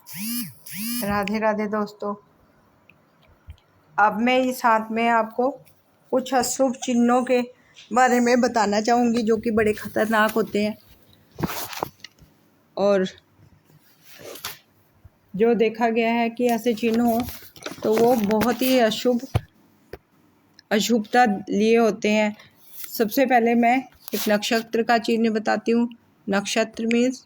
राधे राधे दोस्तों। अब मैं इस हाथ में आपको कुछ अशुभ चिन्हों के बारे में बताना चाहूँगी जो कि बड़े खतरनाक होते हैं और जो देखा गया है कि ऐसे चिन्ह हो तो वो बहुत ही अशुभता लिए होते हैं। सबसे पहले मैं एक नक्षत्र का चिन्ह बताती हूँ। नक्षत्र मीन्स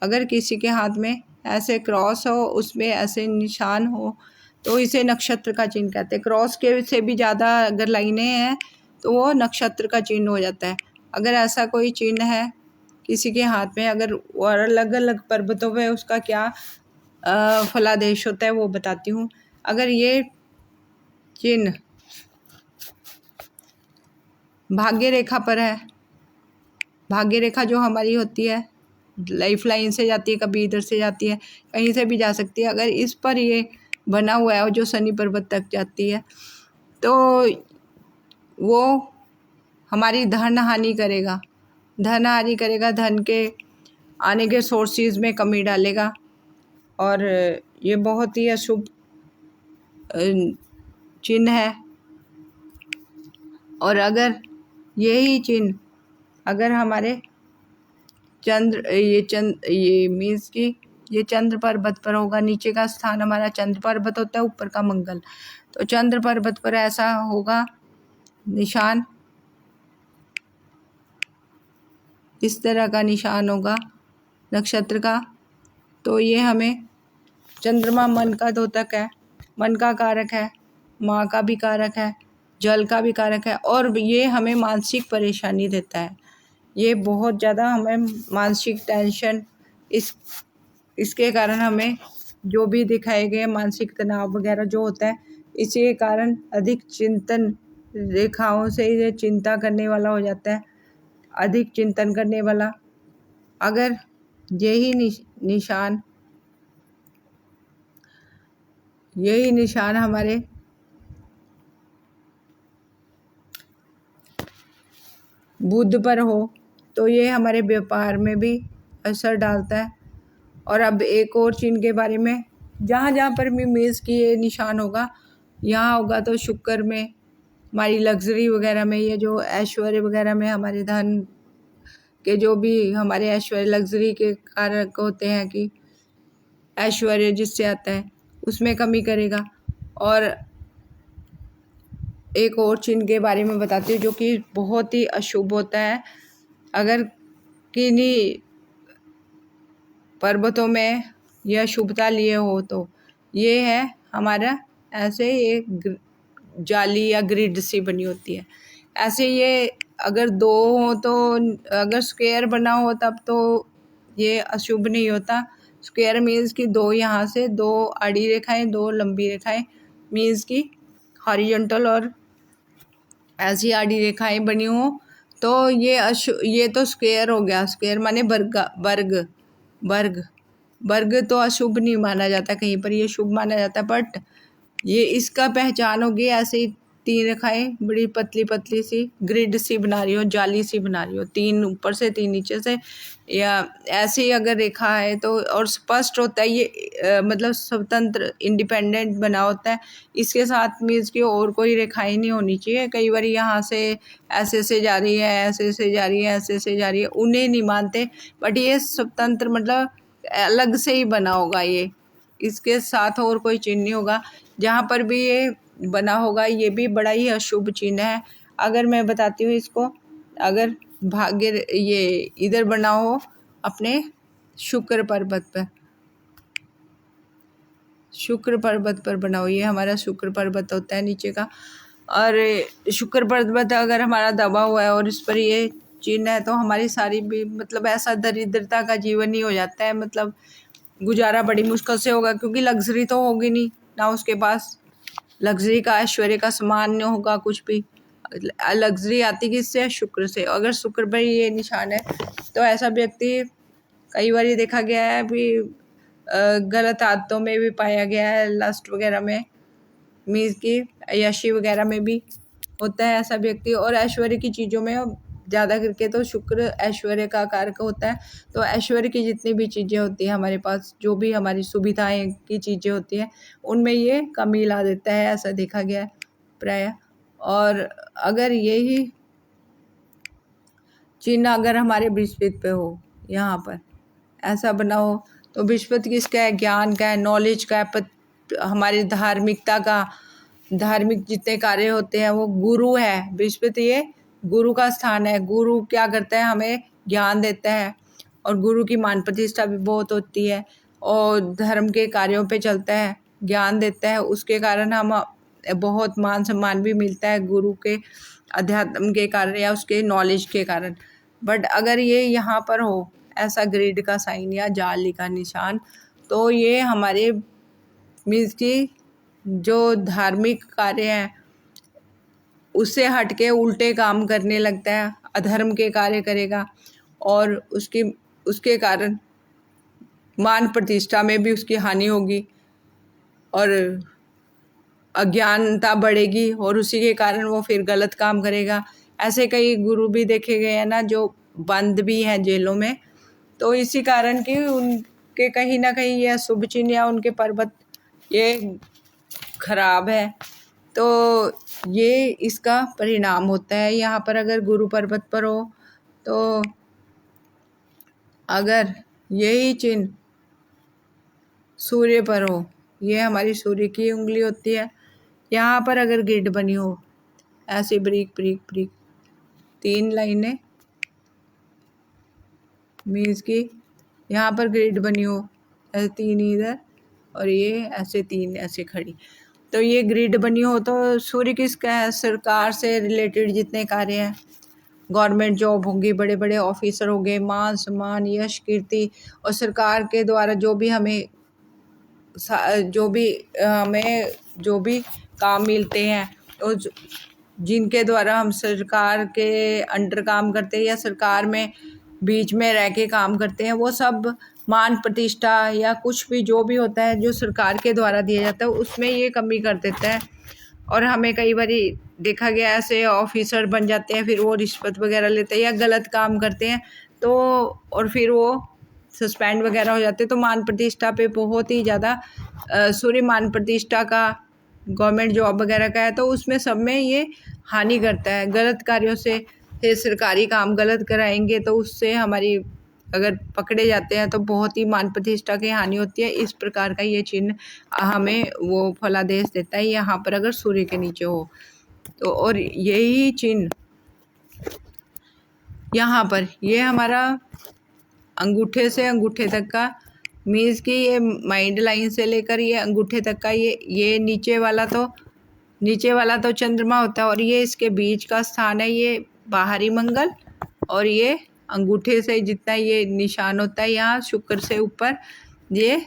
अगर किसी के हाथ में ऐसे क्रॉस हो, उसमें ऐसे निशान हो तो इसे नक्षत्र का चिन्ह कहते हैं। क्रॉस के से भी ज़्यादा अगर लाइनें हैं तो वो नक्षत्र का चिन्ह हो जाता है। अगर ऐसा कोई चिन्ह है किसी के हाथ में, अगर और अलग अलग पर्वतों पे उसका क्या फलादेश होता है वो बताती हूँ। अगर ये चिन्ह भाग्य रेखा पर है, भाग्य रेखा जो हमारी होती है लाइफ लाइन से जाती है, कभी इधर से जाती है, कहीं से भी जा सकती है। अगर इस पर ये बना हुआ है जो शनि पर्वत तक जाती है तो वो हमारी धन हानि करेगा, धन के आने के सोर्सेज में कमी डालेगा और ये बहुत ही अशुभ चिन्ह है। और अगर यही चिन्ह अगर हमारे ये मीन्स की ये चंद्र पर्वत पर होगा, नीचे का स्थान हमारा चंद्र पर्वत होता है, ऊपर का मंगल, तो चंद्र पर्वत पर ऐसा होगा निशान, इस तरह का निशान होगा नक्षत्र का, तो ये हमें चंद्रमा मन का द्योतक है, मन का कारक है, माँ का भी कारक है, जल का भी कारक है और ये हमें मानसिक परेशानी देता है। ये बहुत ज़्यादा हमें मानसिक टेंशन इसके कारण हमें जो भी दिखाए गए मानसिक तनाव वगैरह जो होता है, इसी के कारण अधिक चिंतन रेखाओं से ये चिंता करने वाला हो जाता है, अधिक चिंतन करने वाला। अगर यही निशान हमारे बुध पर हो तो ये हमारे व्यापार में भी असर डालता है। और अब एक और चिन्ह के बारे में, जहाँ जहाँ पर भी मीन्स की ये निशान होगा, यहाँ होगा तो शुक्र में, हमारी लग्जरी वगैरह में, ये जो ऐश्वर्य वगैरह में, हमारे धन के जो भी हमारे ऐश्वर्य लग्जरी के कारक होते हैं कि ऐश्वर्य जिससे आता है उसमें कमी करेगा। और एक और चिन्ह के बारे में बताती हूँ जो कि बहुत ही अशुभ होता है। अगर किन्हीं पर्वतों में यह शुभता लिए हो तो ये है हमारा ऐसे एक जाली या ग्रिड सी बनी होती है। ऐसे ये अगर दो हो तो, अगर स्क्वायर बना हो तब तो ये अशुभ नहीं होता। स्क्वायर मीन्स कि दो यहाँ से दो आड़ी रेखाएं, दो लंबी रेखाएं मीन्स की हॉरिजॉन्टल और ऐसी आड़ी रेखाएं बनी हो तो ये तो स्क्वायर हो गया। स्क्वायर माने वर्ग तो अशुभ नहीं माना जाता, कहीं पर ये शुभ माना जाता है। बट ये इसका पहचान होगी ऐसे ही तीन रेखाएं बड़ी पतली पतली सी ग्रिड सी बना रही हो, जाली सी बना रही हो, तीन ऊपर से तीन नीचे से, या ऐसे ही अगर रेखा है तो और स्पष्ट होता है ये मतलब स्वतंत्र इंडिपेंडेंट बना होता है। इसके साथ मीन्स की और कोई रेखाएं नहीं होनी चाहिए। कई बार यहाँ से ऐसे से जा रही है, ऐसे से जा रही है, ऐसे से जा रही है, उन्हें नहीं मानते। बट ये स्वतंत्र मतलब अलग से ही बना होगा, ये इसके साथ और कोई चिन्ह नहीं होगा। जहाँ पर भी ये बना होगा ये भी बड़ा ही अशुभ चिन्ह है। अगर मैं बताती हूँ इसको, अगर भाग्य ये इधर बना हो अपने शुक्र पर्वत पर बना हो, ये हमारा शुक्र पर्वत होता है नीचे का, और शुक्र पर्वत अगर हमारा दबा हुआ है और इस पर ये चिन्ह है तो हमारी सारी भी मतलब ऐसा दरिद्रता का जीवन ही हो जाता है। मतलब गुजारा बड़ी मुश्किल से होगा क्योंकि लग्जरी तो होगी नहीं ना, उसके पास लग्जरी का ऐश्वर्य का समान नहीं होगा कुछ भी। लग्जरी आती किससे? शुक्र से। अगर शुक्र पर ये निशान है तो ऐसा व्यक्ति कई बार देखा गया है भी गलत आदतों में भी पाया गया है, लस्ट वगैरह में, मीन्स की अय्याशी वगैरह में भी होता है ऐसा व्यक्ति, और ऐश्वर्य की चीज़ों में ज़्यादा करके तो शुक्र ऐश्वर्य का कारक होता है। तो ऐश्वर्य की जितनी भी चीज़ें होती हैं हमारे पास, जो भी हमारी सुविधाएं की चीज़ें होती हैं, उनमें ये कमी ला देता है, ऐसा देखा गया है प्रायः। और अगर यही चिन्ह अगर हमारे बृहस्पति पे हो, यहाँ पर ऐसा बना हो, तो बृहस्पति किसका है? ज्ञान का है, नॉलेज का है, हमारी धार्मिकता का, धार्मिक जितने कार्य होते हैं वो गुरु है। बृहस्पति ये गुरु का स्थान है। गुरु क्या करता है? हमें ज्ञान देता है, और गुरु की मान प्रतिष्ठा भी बहुत होती है, और धर्म के कार्यों पे चलता है, ज्ञान देता है, उसके कारण हम बहुत मान सम्मान भी मिलता है गुरु के अध्यात्म के कारण या उसके नॉलेज के कारण। बट अगर ये यहाँ पर हो ऐसा ग्रिड का साइन या जाली का निशान, तो ये हमारे मीन्स की जो धार्मिक कार्य हैं उससे हट के उल्टे काम करने लगता है, अधर्म के कार्य करेगा, और उसके कारण मान प्रतिष्ठा में भी उसकी हानि होगी, और अज्ञानता बढ़ेगी, और उसी के कारण वो फिर गलत काम करेगा। ऐसे कई गुरु भी देखे गए हैं ना, जो बंद भी हैं जेलों में। तो इसी कारण कि उनके कहीं ना कहीं ये शुभ चिन्ह या उनके पर्वत ये खराब है, तो ये इसका परिणाम होता है। यहाँ पर अगर गुरु पर्वत पर हो, तो अगर यही चिन्ह सूर्य पर हो, ये हमारी सूर्य की उंगली होती है, यहाँ पर अगर ग्रिड बनी हो ऐसी ब्रीक ब्रीक ब्रीक 3 लाइनें, मीन्स की यहाँ पर ग्रिड बनी हो ऐसे 3 इधर, और ये ऐसे 3 ऐसे खड़ी, तो ये ग्रिड बनी हो तो सूर्य किसका है? सरकार से रिलेटेड जितने कार्य हैं, गवर्नमेंट जॉब होगी, बड़े बड़े ऑफिसर हो गए, मान सम्मान यश कीर्ति, और सरकार के द्वारा जो भी हमें जो भी काम मिलते हैं, तो जिनके द्वारा हम सरकार के अंडर काम करते हैं या सरकार में बीच में रह के काम करते हैं, वो सब मान प्रतिष्ठा या कुछ भी जो भी होता है जो सरकार के द्वारा दिया जाता है उसमें ये कमी कर देता है। और हमें कई बार देखा गया ऐसे ऑफिसर बन जाते हैं, फिर वो रिश्वत वगैरह लेते हैं या गलत काम करते हैं, तो और फिर वो सस्पेंड वगैरह हो जाते हैं। तो मान प्रतिष्ठा पे बहुत ही ज़्यादा सूर्य मान प्रतिष्ठा का, गवर्नमेंट जॉब वगैरह का है, तो उसमें सब में ये हानि करता है। गलत कार्यों से सरकारी काम गलत कराएंगे तो उससे हमारी अगर पकड़े जाते हैं तो बहुत ही मान प्रतिष्ठा की हानि होती है। इस प्रकार का ये चिन्ह हमें वो फलादेश देता है यहाँ पर अगर सूर्य के नीचे हो तो। और यही चिन्ह यहाँ पर ये हमारा अंगूठे से अंगूठे तक का, मीन्स की ये माइंड लाइन से लेकर ये अंगूठे तक का, ये नीचे वाला तो चंद्रमा होता है, और ये इसके बीच का स्थान है, ये बाहरी मंगल, और ये अंगूठे से जितना ये निशान होता है यहाँ शुक्र से ऊपर, ये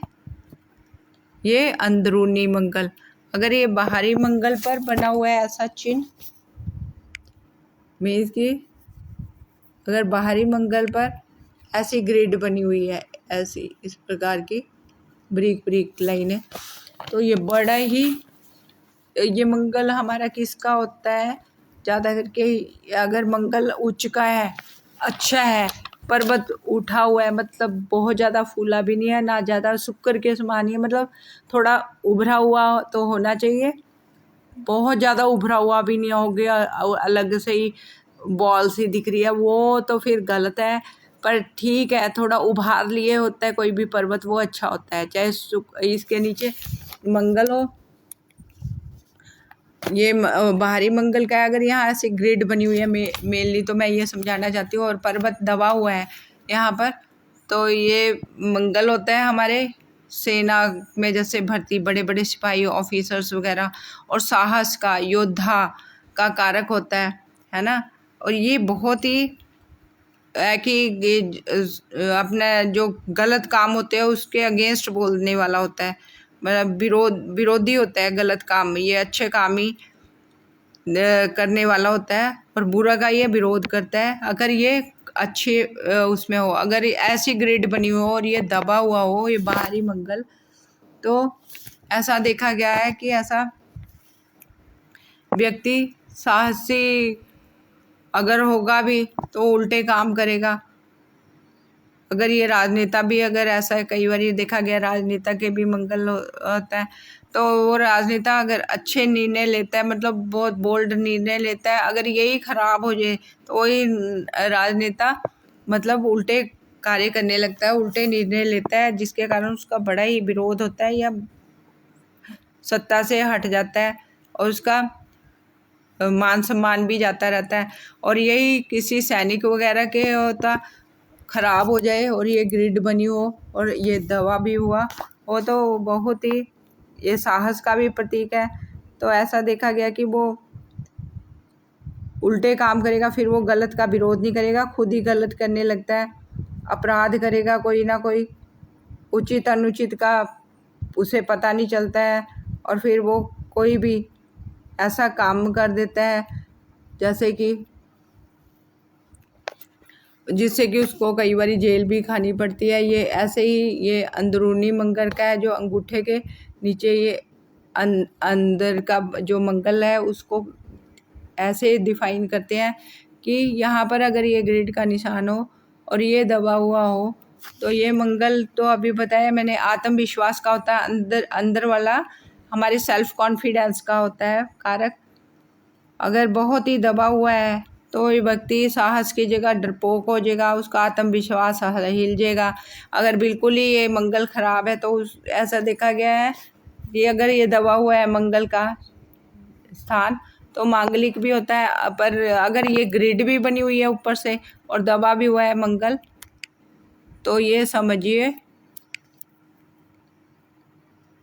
अंदरूनी मंगल। अगर ये बाहरी मंगल पर बना हुआ है ऐसा चिन्ह, मीन्स की अगर बाहरी मंगल पर ऐसी ग्रिड बनी हुई है, ऐसी इस प्रकार की ब्रीक ब्रीक लाइनें, तो ये बड़ा ही, ये मंगल हमारा किसका होता है? ज़्यादा करके अगर मंगल उच्च का है, अच्छा है, पर्वत उठा हुआ है, मतलब बहुत ज़्यादा फूला भी नहीं है ना ज़्यादा शुक्र के समान ही है, मतलब थोड़ा उभरा हुआ तो होना चाहिए, बहुत ज़्यादा उभरा हुआ भी नहीं हो गया, अलग से ही बॉल सी दिख रही है, वो तो फिर गलत है। पर ठीक है, थोड़ा उभार लिए होता है कोई भी पर्वत, वो अच्छा होता है। चाहे इसके नीचे मंगल हो, ये बाहरी मंगल का है, अगर यहाँ ऐसी ग्रिड बनी हुई है मेनली, तो मैं ये समझाना चाहती हूँ, और पर्वत दबा हुआ है यहाँ पर, तो ये मंगल होता है हमारे सेना में, जैसे भर्ती बड़े बड़े सिपाही ऑफिसर्स वगैरह, और साहस का, योद्धा का कारक होता है ना। और ये बहुत ही है कि अपना जो गलत काम होते हैं उसके अगेंस्ट बोलने वाला होता है, मतलब विरोधी होता है गलत काम, ये अच्छे काम ही करने वाला होता है, और बुरा का ये विरोध करता है। अगर ये अच्छे उसमें हो, अगर ऐसी ग्रिड बनी हो और ये दबा हुआ हो, ये बाहरी मंगल, तो ऐसा देखा गया है कि ऐसा व्यक्ति साहसी अगर होगा भी तो उल्टे काम करेगा। अगर ये राजनेता भी अगर ऐसा है, कई बार ये देखा गया राजनेता के भी मंगल होता है, तो वो राजनेता अगर अच्छे निर्णय लेता है, मतलब बहुत बोल्ड निर्णय लेता है, अगर यही खराब हो जाए तो वही राजनेता मतलब उल्टे कार्य करने लगता है, उल्टे निर्णय लेता है, जिसके कारण उसका बड़ा ही विरोध होता है या सत्ता से हट जाता है और उसका मान सम्मान भी जाता रहता है। और यही किसी सैनिक वगैरह के होता खराब हो जाए और ये ग्रिड बनी हो और ये दवा भी हुआ वो, तो बहुत ही ये साहस का भी प्रतीक है। तो ऐसा देखा गया कि वो उल्टे काम करेगा, फिर वो गलत का विरोध नहीं करेगा, खुद ही गलत करने लगता है, अपराध करेगा कोई ना कोई, उचित अनुचित का उसे पता नहीं चलता है, और फिर वो कोई भी ऐसा काम कर देता है जैसे कि जिससे कि उसको कई बार जेल भी खानी पड़ती है। ये ऐसे ही ये अंदरूनी मंगल का है, जो अंगूठे के नीचे ये अंदर का जो मंगल है उसको ऐसे डिफाइन करते हैं कि यहाँ पर अगर ये ग्रिड का निशान हो और ये दबा हुआ हो तो ये मंगल तो अभी बताया मैंने आत्मविश्वास का होता है, अंदर अंदर वाला हमारे सेल्फ कॉन्फिडेंस का होता है कारक। अगर बहुत ही दबा हुआ है तो ये व्यक्ति साहस की जगह डरपोक हो जाएगा, उसका आत्मविश्वास हिल जाएगा। अगर बिल्कुल ही ये मंगल खराब है तो ऐसा देखा गया है कि अगर ये दबा हुआ है मंगल का स्थान तो मांगलिक भी होता है, पर अगर ये ग्रिड भी बनी हुई है ऊपर से और दबा भी हुआ है मंगल तो ये समझिए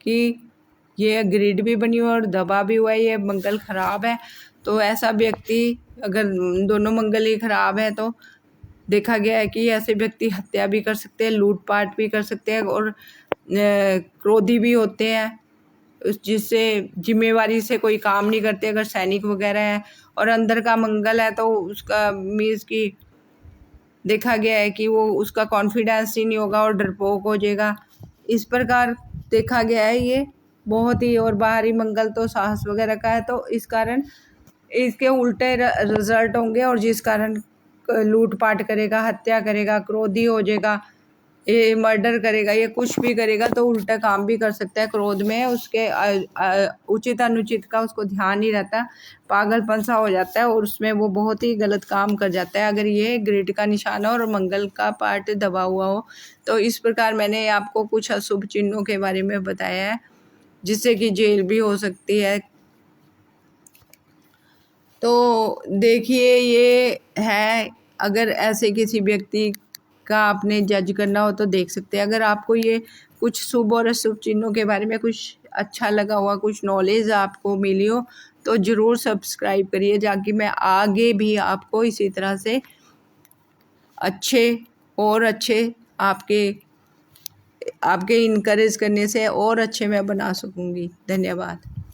कि ये ग्रिड भी बनी हुई है और दबा भी हुआ है, ये मंगल खराब है। तो ऐसा व्यक्ति अगर दोनों मंगल ही खराब है तो देखा गया है कि ऐसे व्यक्ति हत्या भी कर सकते हैं, लूटपाट भी कर सकते हैं और क्रोधी भी होते हैं, जिससे जिम्मेवारी से कोई काम नहीं करते अगर सैनिक वगैरह है। और अंदर का मंगल है तो उसका मीन्स की देखा गया है कि वो उसका कॉन्फिडेंस ही नहीं होगा और डरपोक हो जाएगा। इस प्रकार देखा गया है ये बहुत ही। और बाहरी मंगल तो साहस वगैरह का है, तो इस कारण इसके उल्टे रिजल्ट होंगे और जिस कारण लूटपाट करेगा, हत्या करेगा, क्रोधी हो जाएगा, ये मर्डर करेगा, ये कुछ भी करेगा तो उल्टा काम भी कर सकता है क्रोध में। उसके उचित अनुचित का उसको ध्यान नहीं रहता, पागलपन सा हो जाता है और उसमें वो बहुत ही गलत काम कर जाता है अगर ये ग्रिड का निशान हो और मंगल का पार्ट दबा हुआ हो। तो इस प्रकार मैंने आपको कुछ अशुभ चिन्हों के बारे में बताया है जिससे कि जेल भी हो सकती है। तो देखिए ये है, अगर ऐसे किसी व्यक्ति का आपने जज करना हो तो देख सकते हैं। अगर आपको ये कुछ शुभ और अशुभ चिन्हों के बारे में कुछ अच्छा लगा हुआ, कुछ नॉलेज आपको मिली हो तो ज़रूर सब्सक्राइब करिए, ताकि मैं आगे भी आपको इसी तरह से अच्छे और अच्छे आपके इनकरेज करने से और अच्छे मैं बना सकूँगी। धन्यवाद।